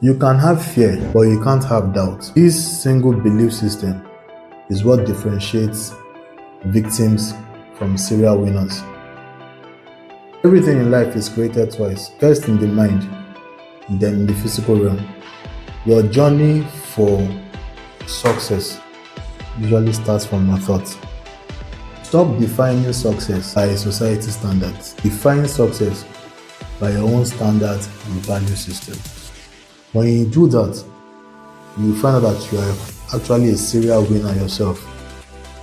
You can have fear, but you can't have doubt. This single belief system is what differentiates victims from serial winners. Everything in life is created twice, first in the mind, then in the physical realm. Your journey for success usually starts from your thoughts. Stop defining success by society standards. Define success by your own standards and value system. When you do that, you find out that you are actually a serial winner yourself.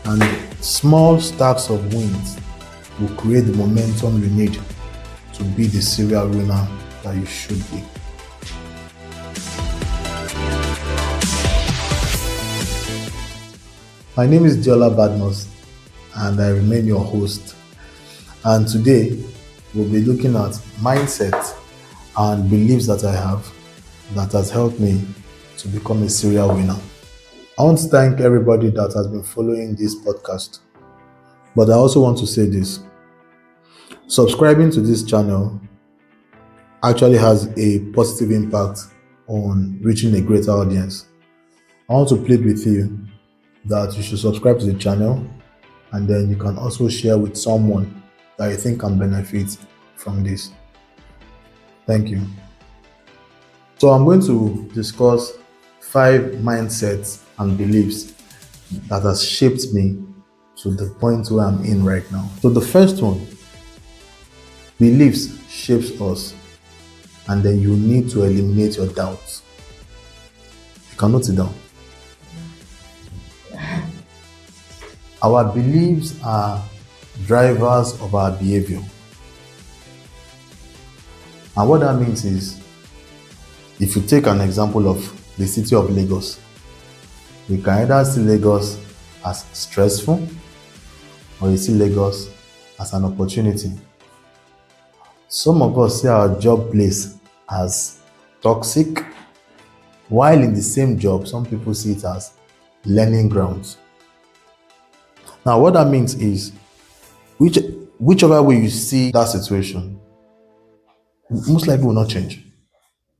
And small stacks of wins will create the momentum you need to be the serial winner that you should be. My name is Deola Badmus and I remain your host. And today we'll be looking at mindset and beliefs that I have that has helped me to become a serial winner. I want to thank everybody that has been following this podcast. But I also want to say this. Subscribing to this channel actually has a positive impact on reaching a greater audience. I want to plead with you that you should subscribe to the channel and then you can also share with someone that you think can benefit from this. Thank you. So I'm going to discuss 5 mindsets and beliefs that has shaped me to the point where I'm in right now. So the first one, beliefs shapes us, and then you need to eliminate your doubts. You can note it down. Our beliefs are drivers of our behavior. And what that means is, if you take an example of the city of Lagos, we can either see Lagos as stressful or you see Lagos as an opportunity. Some of us see our job place as toxic, while in the same job, some people see it as learning grounds. Now, what that means is, whichever way you see that situation, most likely will not change.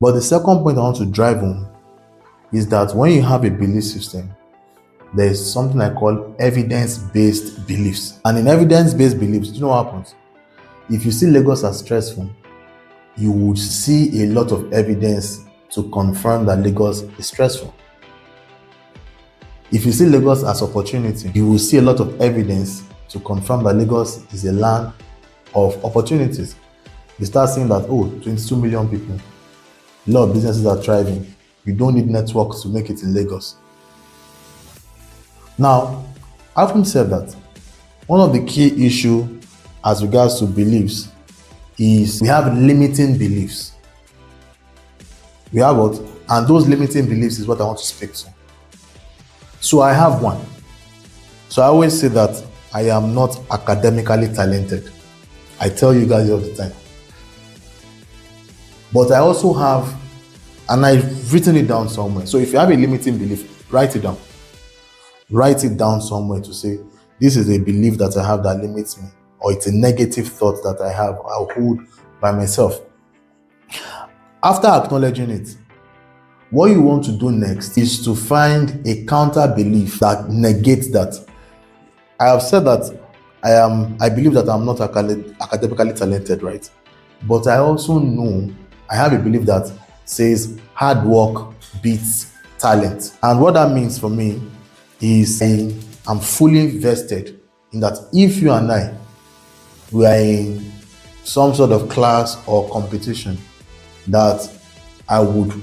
But the second point I want to drive home is that when you have a belief system, there is something I call evidence-based beliefs. And in evidence-based beliefs, do you know what happens? If you see Lagos as stressful, you would see a lot of evidence to confirm that Lagos is stressful. If you see Lagos as opportunity, you will see a lot of evidence to confirm that Lagos is a land of opportunities. You start seeing that, 22 million people, a lot of businesses are thriving. You don't need networks to make it in Lagos. Now, having said that, one of the key issues as regards to beliefs is we have limiting beliefs. We have what? And those limiting beliefs is what I want to speak to. So I have one. So I always say that I am not academically talented. I tell you guys all the time. But I also have, and I've written it down somewhere. So if you have a limiting belief, write it down. Write it down somewhere to say, this is a belief that I have that limits me, or it's a negative thought that I have, I'll hold by myself. After acknowledging it, what you want to do next is to find a counter belief that negates that. I have said that I believe that I'm not academically talented, right? But I also know I have a belief that says hard work beats talent. And what that means for me is saying I'm fully invested in that if you and I were in some sort of class or competition, that I would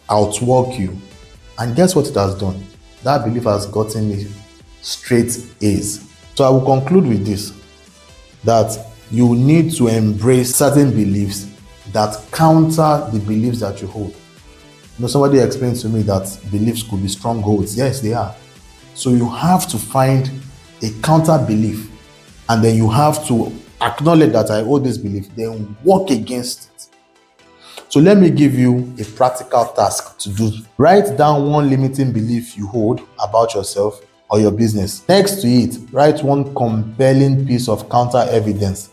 outwork you. And guess what it has done? That belief has gotten me straight A's. So I will conclude with this, that you need to embrace certain beliefs that counter the beliefs that you hold. Somebody explained to me that beliefs could be strongholds. Yes, they are. So you have to find a counter belief, and then you have to acknowledge that I hold this belief, then work against it. So let me give you a practical task to do. Write down one limiting belief you hold about yourself or your business. Next to it, write one compelling piece of counter evidence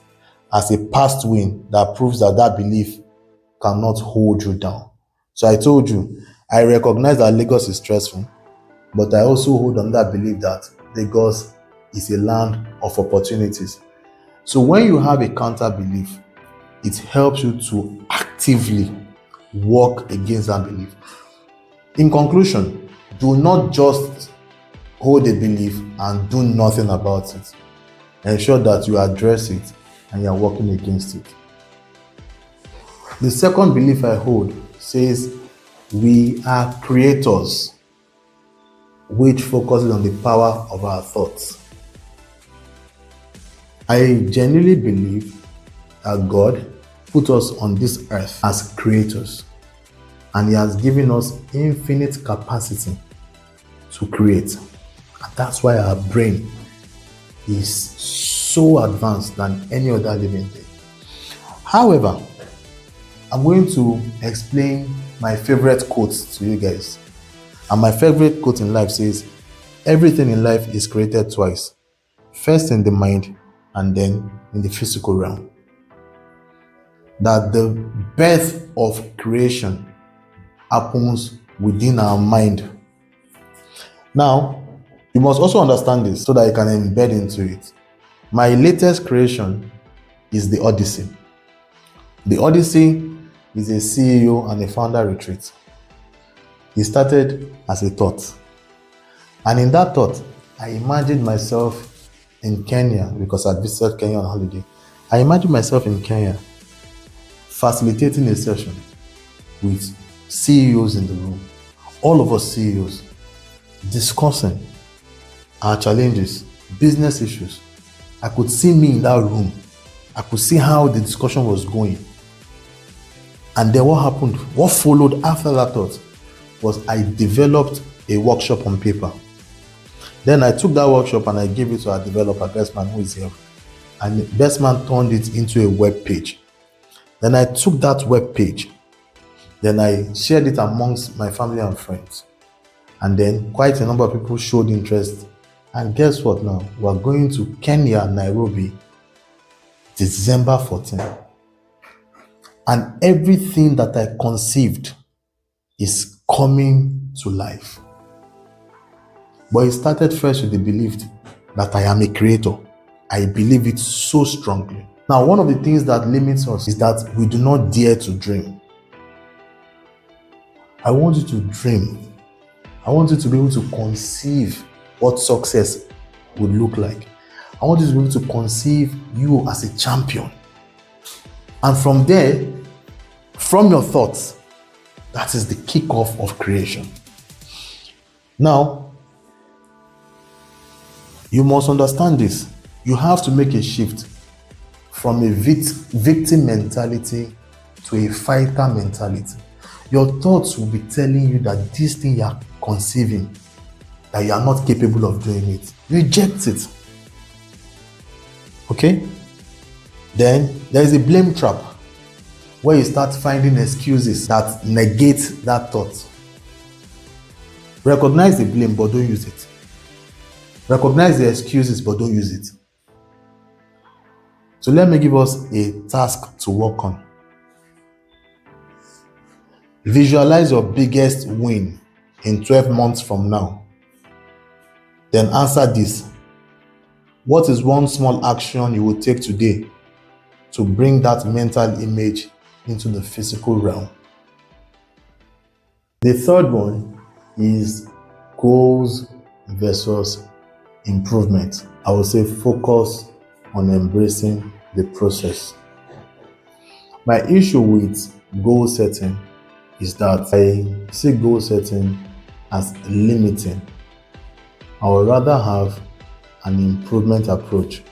as a past win that proves that that belief cannot hold you down. So I told you, I recognize that Lagos is stressful, but I also hold on that belief that Lagos is a land of opportunities. So when you have a counter belief, it helps you to actively work against that belief. In conclusion, do not just hold a belief and do nothing about it. Ensure that you address it and you are working against it. The second belief I hold says we are creators, which focuses on the power of our thoughts. I genuinely believe that God put us on this earth as creators, and He has given us infinite capacity to create. And that's why our brain is so advanced than any other living thing. However, I'm going to explain my favorite quotes to you guys. And my favorite quote in life says, everything in life is created twice. First in the mind and then in the physical realm. That the birth of creation happens within our mind. Now, you must also understand this so that you can embed into it. My latest creation is the Odyssey. The Odyssey is a CEO and a founder retreat. It started as a thought. And in that thought, I imagined myself in Kenya because I visited Kenya on holiday. I imagined myself in Kenya facilitating a session with CEOs in the room, all of us CEOs, discussing our challenges, business issues. I could see me in that room. I could see how the discussion was going. And then what happened, what followed after that thought was I developed a workshop on paper. Then I took that workshop and I gave it to our developer, Bestman, who is here. And Bestman turned it into a web page. Then I took that web page, then I shared it amongst my family and friends. And then quite a number of people showed interest. And guess what now? We're going to Kenya, Nairobi, December 14. And everything that I conceived is coming to life. But it started first with the belief that I am a creator. I believe it so strongly. Now, one of the things that limits us is that we do not dare to dream. I want you to dream. I want you to be able to conceive what success would look like. I want you to be able to conceive you as a champion. And from there, from your thoughts, that is the kickoff of creation. Now, you must understand this. You have to make a shift from a victim mentality to a fighter mentality. Your thoughts will be telling you that this thing you are conceiving, that you are not capable of doing it. Reject it. Okay? Then there is a blame trap where you start finding excuses that negate that thought. Recognize the blame, but don't use it. Recognize the excuses, but don't use it. So let me give us a task to work on. Visualize your biggest win in 12 months from now. Then answer this. What is one small action you will take today to bring that mental image into the physical realm? The third one is goals versus improvement. I would say focus on embracing the process. My issue with goal setting is that I see goal setting as limiting. I would rather have an improvement approach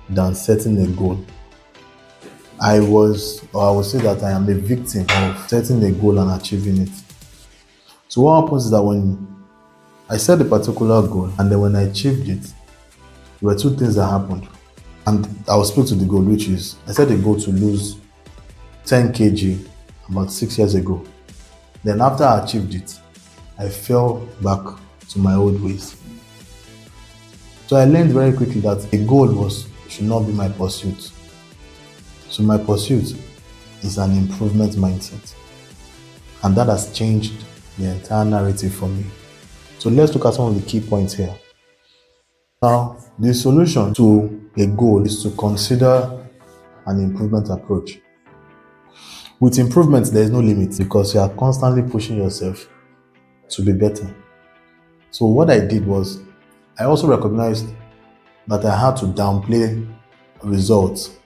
than setting a goal. I would say that I am a victim of setting a goal and achieving it. So what happens is that when I set a particular goal and then when I achieved it, there were two things that happened. And I will speak to the goal, which is, I set a goal to lose 10 kg about 6 years ago. Then after I achieved it, I fell back to my old ways. So I learned very quickly that the goal should not be my pursuit. So my pursuit is an improvement mindset. And that has changed the entire narrative for me. So let's look at some of the key points here. Now, the solution to a goal is to consider an improvement approach. With improvement, there is no limit because you are constantly pushing yourself to be better. So what I did was, I also recognized that I had to downplay results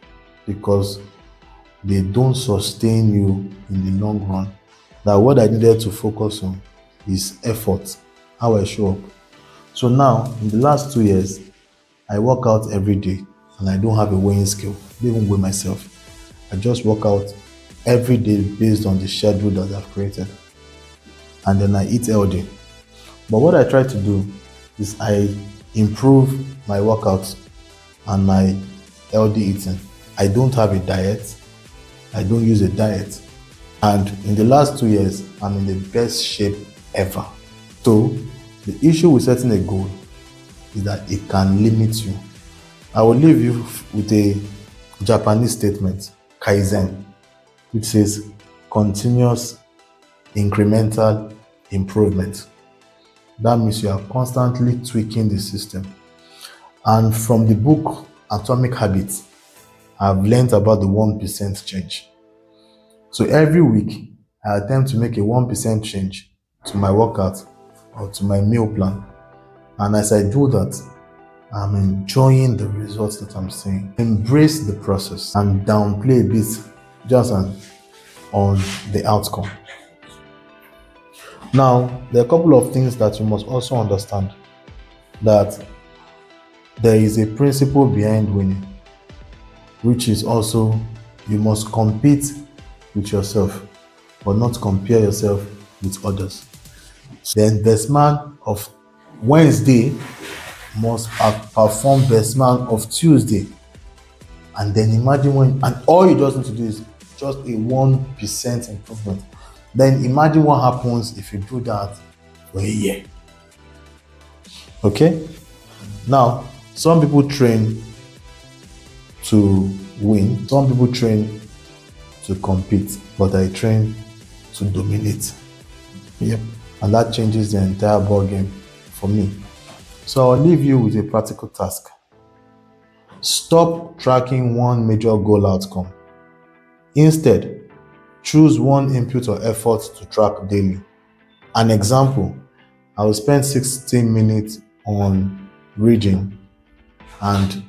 because they don't sustain you in the long run. That what I needed to focus on is effort, how I show up. So now, in the last 2 years, I work out every day and I don't have a weighing scale, I don't even weigh myself. I just work out every day based on the schedule that I've created. And then I eat healthy. But what I try to do is I improve my workouts and my healthy eating. I don't have a diet. I don't use a diet. And in the last 2 years, I'm in the best shape ever. So the issue with setting a goal is that it can limit you. I will leave you with a Japanese statement, Kaizen, which says continuous incremental improvement. That means you are constantly tweaking the system. And from the book Atomic Habits, I've learned about the 1% change. So every week, I attempt to make a 1% change to my workout or to my meal plan. And as I do that, I'm enjoying the results that I'm seeing. Embrace the process and downplay a bit just on the outcome. Now, there are a couple of things that you must also understand. That there is a principle behind winning, which is also you must compete with yourself, but not compare yourself with others. Then best man of Wednesday must perform best man of Tuesday. And then imagine and all you just need to do is just a 1% improvement. Then imagine what happens if you do that for a year. Okay? Now, some people train to win, some people train to compete, but I train to dominate. Yep. And that changes the entire ball game for me. So I'll leave you with a practical task. Stop tracking one major goal outcome. Instead, choose one input or effort to track daily. An example, I will spend 60 minutes on reading, and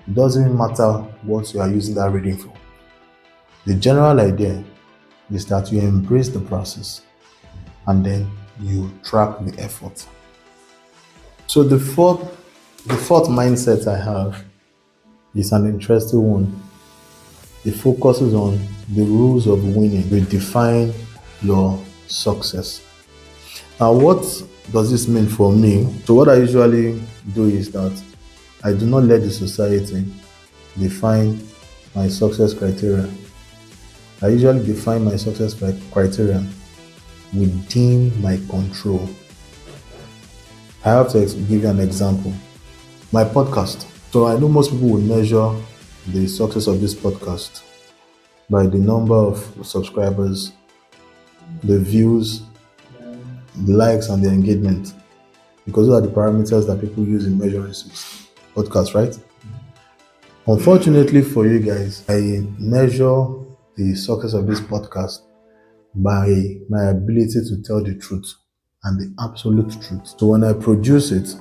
it doesn't matter what you are using that reading for. The general idea is that you embrace the process and then you track the effort. So the fourth mindset I have is an interesting one. It focuses on the rules of winning. Redefine your success. Now, what does this mean for me? So what I usually do is that I do not let the society define my success criteria. I usually define my success criteria within my control. I have to give you an example. My podcast. So I know most people will measure the success of this podcast by the number of subscribers, the views, the likes, and the engagement, because those are the parameters that people use in measuring podcasts, right? Unfortunately for you guys, I measure the success of this podcast by my ability to tell the truth and the absolute truth. So when I produce it,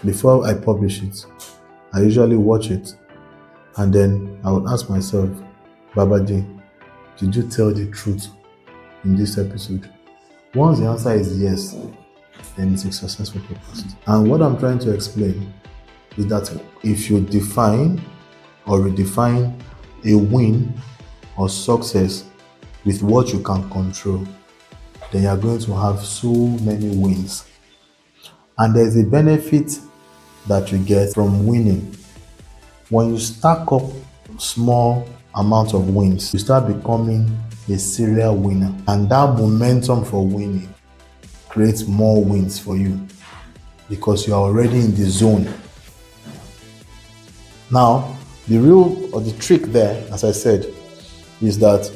before I publish it, I usually watch it and then I would ask myself, Babaji, did you tell the truth in this episode? Once the answer is yes, then it's a successful podcast. And what I'm trying to explain is that if you define or redefine a win or success with what you can control, then you are going to have so many wins. And there's a benefit that you get from winning. When you stack up small amounts of wins, you start becoming a serial winner. And that momentum for winning creates more wins for you because you are already in the zone. Now, the trick there, as I said, is that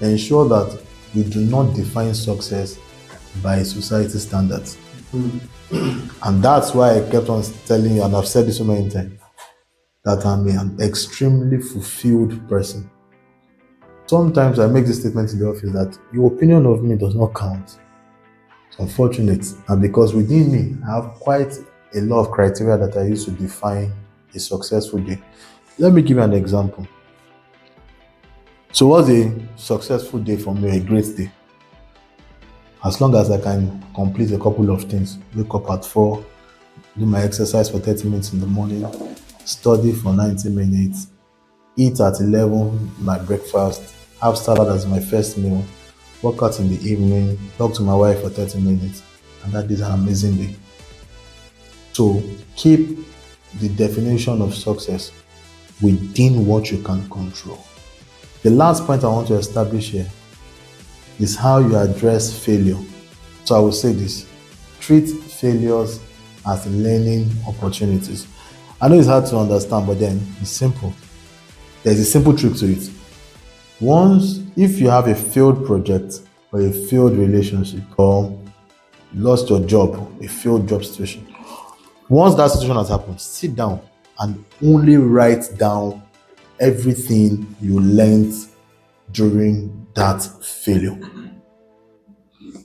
ensure that we do not define success by society standards. And that's why I kept on telling you, and I've said this so many times, that I'm an extremely fulfilled person. Sometimes I make this statement in the office that your opinion of me does not count. It's unfortunate. And because within me, I have quite a lot of criteria that I use to define a successful day. Let me give you an example. So what's a successful day for me, a great day? As long as I can complete a couple of things, wake up at 4, do my exercise for 30 minutes in the morning, study for 90 minutes, eat at 11, my breakfast, have salad as my first meal, work out in the evening, talk to my wife for 30 minutes, and that is an amazing day. So keep the definition of success within what you can control. The last point I want to establish here is how you address failure. So I will say this: treat failures as learning opportunities. I know it's hard to understand, but then it's simple. There's a simple trick to it. If you have a failed project or a failed relationship or lost your job, a failed job situation, once that situation has happened, sit down and only write down everything you learned during that failure.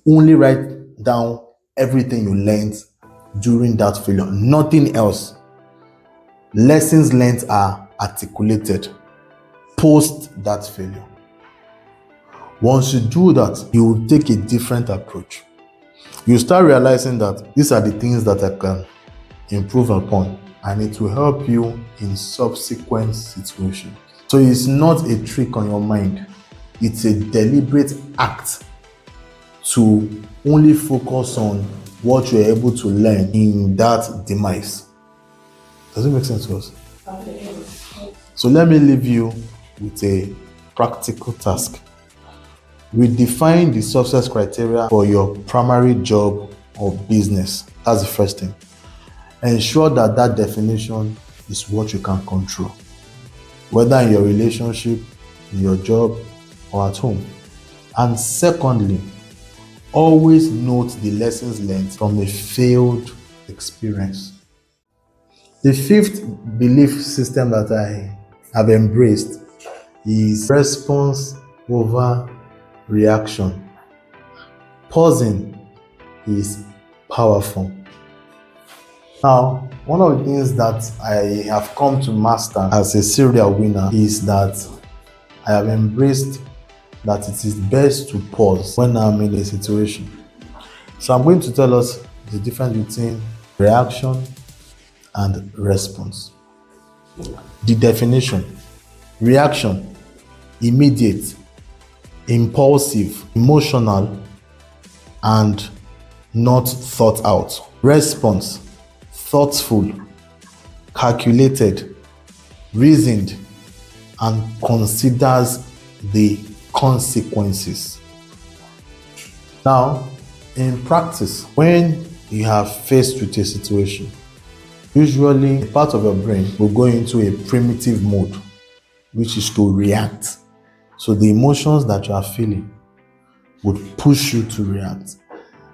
Only write down everything you learned during that failure, nothing else. Lessons learned are articulated post that failure. Once you do that, you will take a different approach. You start realizing that these are the things that I can improve upon, and it will help you in subsequent situations. So it's not a trick on your mind. It's a deliberate act to only focus on what you're able to learn in that demise. Does it make sense to us? So let me leave you with a practical task. Redefine the success criteria for your primary job or business. That's the first thing. Ensure that that definition is what you can control, whether in your relationship, in your job, or at home. And secondly, always note the lessons learned from a failed experience. The fifth belief system that I have embraced is response over reaction. Pausing is powerful. Now, one of the things that I have come to master as a serial winner is that I have embraced that it is best to pause when I'm in a situation. So I'm going to tell us the difference between reaction and response. The definition: reaction, immediate, impulsive, emotional, and not thought out. Response: thoughtful, calculated, reasoned, and considers the consequences. Now, in practice, when you have faced with a situation, usually part of your brain will go into a primitive mode, which is to react. So the emotions that you are feeling would push you to react.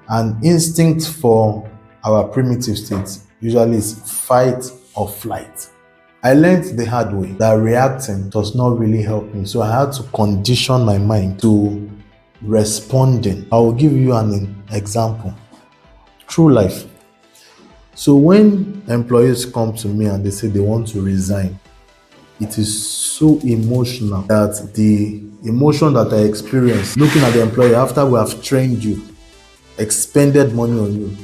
An instinct for our primitive state usually is fight or flight. I learned the hard way that reacting does not really help me, so I had to condition my mind to responding. I will give you an example. True life. So when employees come to me and they say they want to resign, it is so emotional that the emotion that I experience looking at the employee after we have trained you, expended money on you,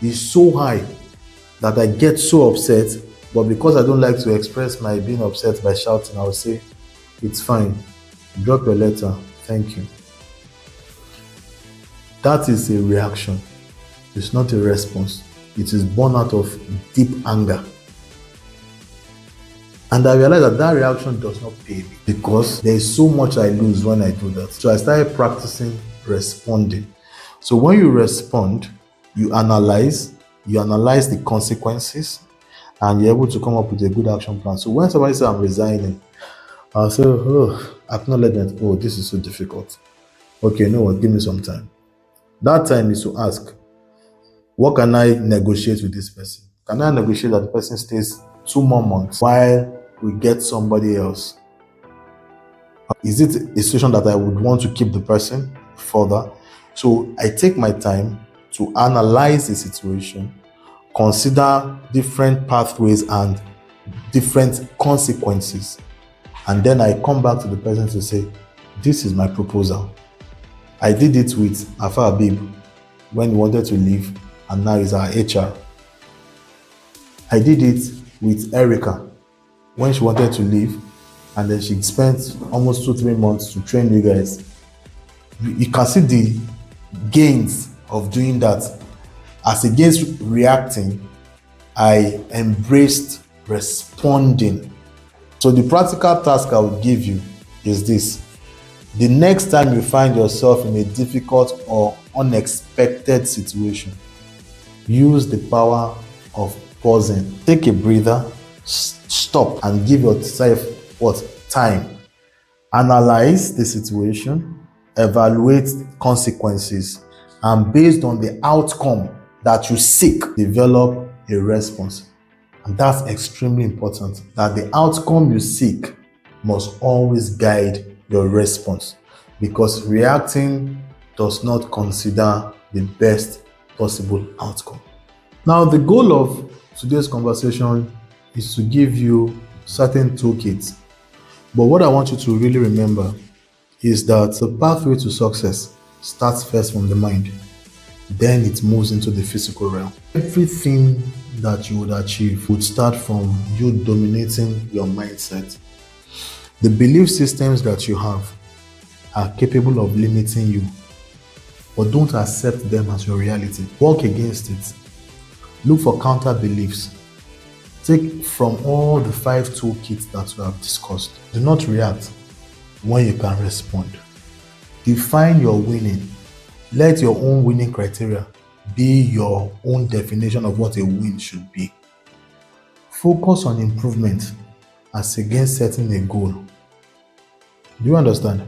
is so high that I get so upset. But because I don't like to express my being upset by shouting, I will say, it's fine, drop your letter, thank you. That is a reaction. It's not a response. It is born out of deep anger. And I realized that that reaction does not pay me because there is so much I lose when I do that. So I started practicing responding. So when you respond, you analyze the consequences, and you're able to come up with a good action plan. So when somebody says I'm resigning, I'll say, acknowledgement, this is so difficult. Okay, you know what? Give me some time. That time is to ask, what can I negotiate with this person? Can I negotiate that the person stays 2 more months while we get somebody else? Is it a situation that I would want to keep the person further? So I take my time to analyze the situation, consider different pathways and different consequences, and then I come back to the person to say, this is my proposal. I did it with Afa Habib when he wanted to leave, and now he's our HR. I did it with Erica when she wanted to leave, and then she spent almost 2-3 months to train you guys. You can see the gains of doing that. As against reacting, I embraced responding. So the practical task I would give you is this. The next time you find yourself in a difficult or unexpected situation, use the power of pausing. Take a breather, stop, and give yourself what? Time. Analyze the situation, evaluate consequences, and based on the outcome that you seek, develop a response. And that's extremely important, that the outcome you seek must always guide your response, because reacting does not consider the best possible outcome. Now, the goal of today's conversation is to give you certain toolkits. But what I want you to really remember is that the pathway to success starts first from the mind, then it moves into the physical realm. Everything that you would achieve would start from you dominating your mindset. The belief systems that you have are capable of limiting you, but don't accept them as your reality. Work against it. Look for counter beliefs. Take from all the 5 toolkits that we have discussed. Do not react when you can respond. Define your winning. Let your own winning criteria be your own definition of what a win should be. Focus on improvement as against setting a goal. Do you understand?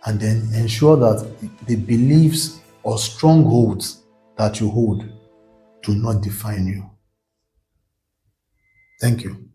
And then ensure that the beliefs or strongholds that you hold do not define you. Thank you.